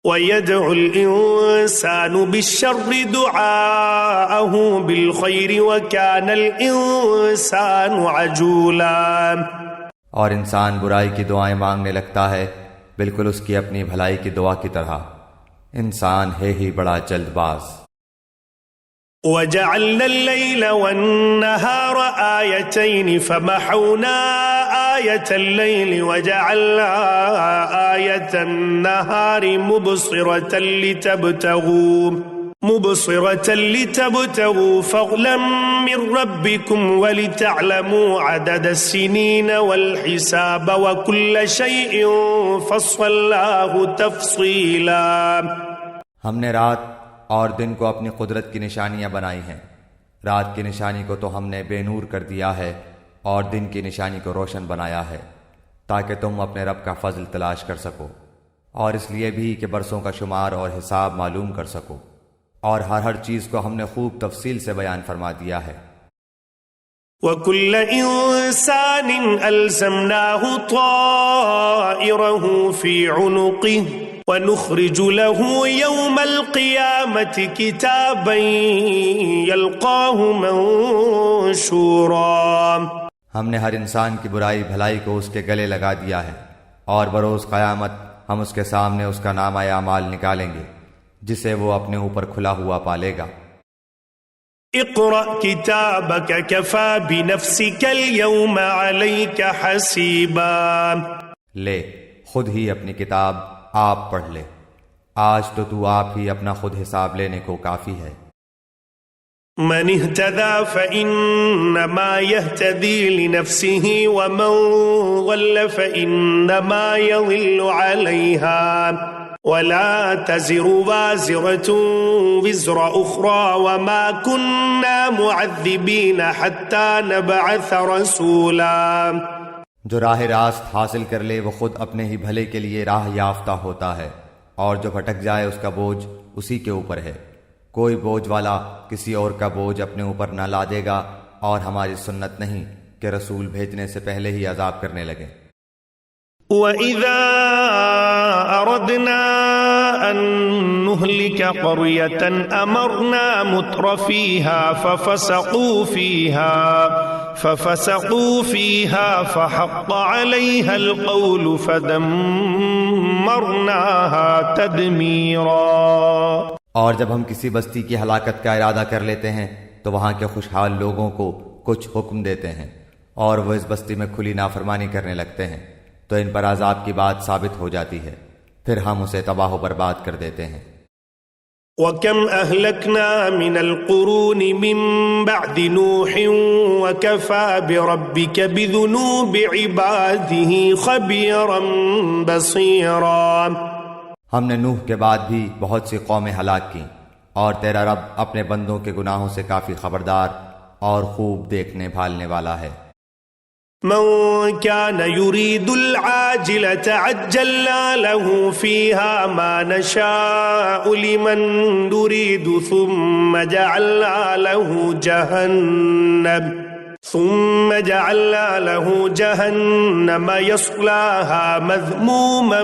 وَيَدْعُ الْإِنسَانُ بِالشَّرِّ دُعَاءَهُ بِالْخَيْرِ وَكَانَ الْإِنسَانُ عَجُولًا۔ اور انسان برائی کی دعائیں مانگنے لگتا ہے بالکل اس کی اپنی بھلائی کی دعا کی طرح۔ انسان ہے ہی بڑا جلد باز۔ وَجَعَلْنَا اللَّيْلَ وَالنَّهَارَ آيَتَيْنِ فَمَحَوْنَا آيَةَ اللَّيْلِ وَجَعَلْنَا آيَةَ النَّهَارِ مُبْصِرَةً لِتَبْتَغُوا فَضْلًا مِّن رَّبِّكُمْ وَلِتَعْلَمُوا عَدَدَ السِّنِينَ وَالْحِسَابَ وَكُلَّ شَيْءٍ فَصَّلْنَاهُ تَفْصِيلًا۔ ہم نے رات اور دن کو اپنی قدرت کی نشانیاں بنائی ہیں۔ رات کی نشانی کو تو ہم نے بے نور کر دیا ہے اور دن کی نشانی کو روشن بنایا ہے تاکہ تم اپنے رب کا فضل تلاش کر سکو، اور اس لیے بھی کہ برسوں کا شمار اور حساب معلوم کر سکو، اور ہر چیز کو ہم نے خوب تفصیل سے بیان فرما دیا ہے۔ وَكُلَّ إِنسَانٍ أَلْزَمْنَاهُ طَائِرَهُ فِي عُنُقِهِ وَنُخْرِجُ لَهُ يَوْمَ الْقِيَامَةِ كِتَابًا يَلْقَاهُ مَنشُورًا۔ ہم نے ہر انسان کی برائی بھلائی کو اس کے گلے لگا دیا ہے، اور بروز قیامت ہم اس کے سامنے اس کا نامہ اعمال نکالیں گے جسے وہ اپنے اوپر کھلا ہوا پالے گا۔ اقرأ كتابك كفى بنفسك اليوم عليك حسيبا۔ لے خود ہی اپنی کتاب آپ پڑھ لے، آج تو آپ ہی اپنا خود حساب لینے کو کافی ہے۔ من اهتدى فإنما يهتدي لنفسه ومن ضل فإنما يضل عليها ولا تزر وازرة وزر أخرى وما كنا معذبين حتى نبعث رسولا۔ جو راہ راست حاصل کر لے وہ خود اپنے ہی بھلے کے لیے راہ یافتہ ہوتا ہے، اور جو بھٹک جائے اس کا بوجھ اسی کے اوپر ہے۔ کوئی بوجھ والا کسی اور کا بوجھ اپنے اوپر نہ لا دے گا، اور ہماری سنت نہیں کہ رسول بھیجنے سے پہلے ہی عذاب کرنے لگے۔ وَإِذَا أَرَدْنَا أَن نُهْلِكَ قَرْيَةً أَمَرْنَا مُتْرَ فِيهَا فَفَسَقُوا فِيهَا فَحَقَّ عَلَيْهَا الْقَوْلُ فَدَمَّرْنَاهَا تَدْمِيرًا۔ اور جب ہم کسی بستی کی ہلاکت کا ارادہ کر لیتے ہیں تو وہاں کے خوشحال لوگوں کو کچھ حکم دیتے ہیں، اور وہ اس بستی میں کھلی نافرمانی کرنے لگتے ہیں تو ان پر عذاب کی بات ثابت ہو جاتی ہے، پھر ہم اسے تباہ و برباد کر دیتے ہیں۔ وَكَمْ أَهْلَكْنَا مِنَ الْقُرُونِ مِنْ بَعْدِ نُوحٍ وَكَفَى بِرَبِّكَ بِذُنُوبِ عِبَادِهِ خَبِيرًا بَصِيرًا۔ ہم نے نوح کے بعد بھی بہت سی قومیں ہلاک کیں، اور تیرا رب اپنے بندوں کے گناہوں سے کافی خبردار اور خوب دیکھنے بھالنے والا ہے۔ من كان يريد العاجلة عجلنا له فيها ما نشاء لمن نريد ثم جعلنا له جهنم يصلاها مذموما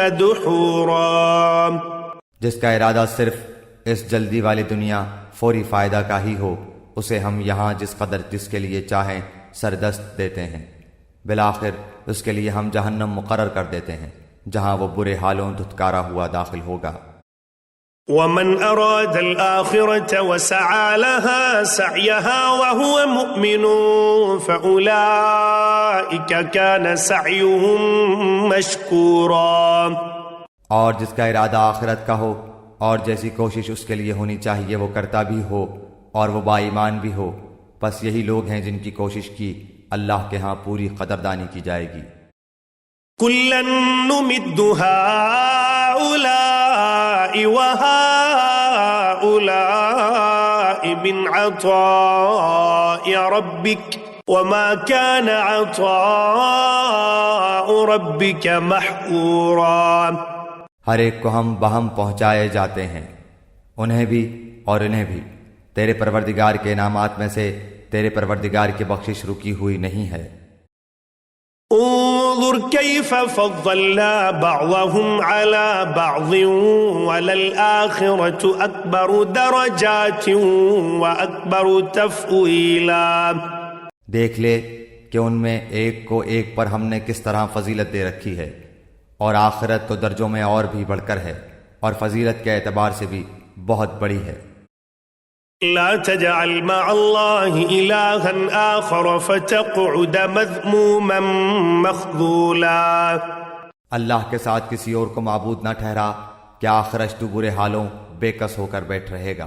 مدحورا۔ جس کا ارادہ صرف اس جلدی والی دنیا فوری فائدہ کا ہی ہو، اسے ہم یہاں جس قدر جس کے لیے چاہیں سردست دیتے ہیں، بالآخر اس کے لیے ہم جہنم مقرر کر دیتے ہیں جہاں وہ برے حالوں دھتکارا ہوا داخل ہوگا۔ وَمَنْ أَرَادَ الْآخِرَةَ وَسَعَى لَهَا سَعْيَهَا وَهُوَ مُؤْمِنٌ فَأُولَئِكَ كَانَ سَعْيُهُمْ مَشْكُورًا۔ اور جس کا ارادہ آخرت کا ہو اور جیسی کوشش اس کے لیے ہونی چاہیے وہ کرتا بھی ہو اور وہ با ایمان بھی ہو، بس یہی لوگ ہیں جن کی کوشش کی اللہ کے ہاں پوری قدردانی کی جائے گی۔ كُلًّا نُمِدُّ هَؤُلَاءِ وَهَؤُلَاءِ مِنْ عَطَاءِ رَبِّكَ وَمَا كَانَ عَطَاءُ رَبِّكَ مَحْظُورًا۔ ہر ایک کو ہم بہم پہنچائے جاتے ہیں، انہیں بھی اور انہیں بھی، تیرے پروردگار کے انعامات میں سے تیرے پروردگار کی بخشش رکی ہوئی نہیں ہے۔ وانظر كيف فضلنا بعضهم على بعض وللآخرة أكبر درجات وأكبر تفضيلا۔ دیکھ لے کہ ان میں ایک کو ایک پر ہم نے کس طرح فضیلت دے رکھی ہے، اور آخرت تو درجوں میں اور بھی بڑھ کر ہے، اور فضیلت کے اعتبار سے بھی بہت بڑی ہے۔ لا تجعل مع الله إلها آخر فتقعد مذموما مخذولا۔ اللہ کے ساتھ کسی اور کو معبود نہ ٹھہرا کہ آخرش تو برے حالوں بے کس ہو کر بیٹھ رہے گا۔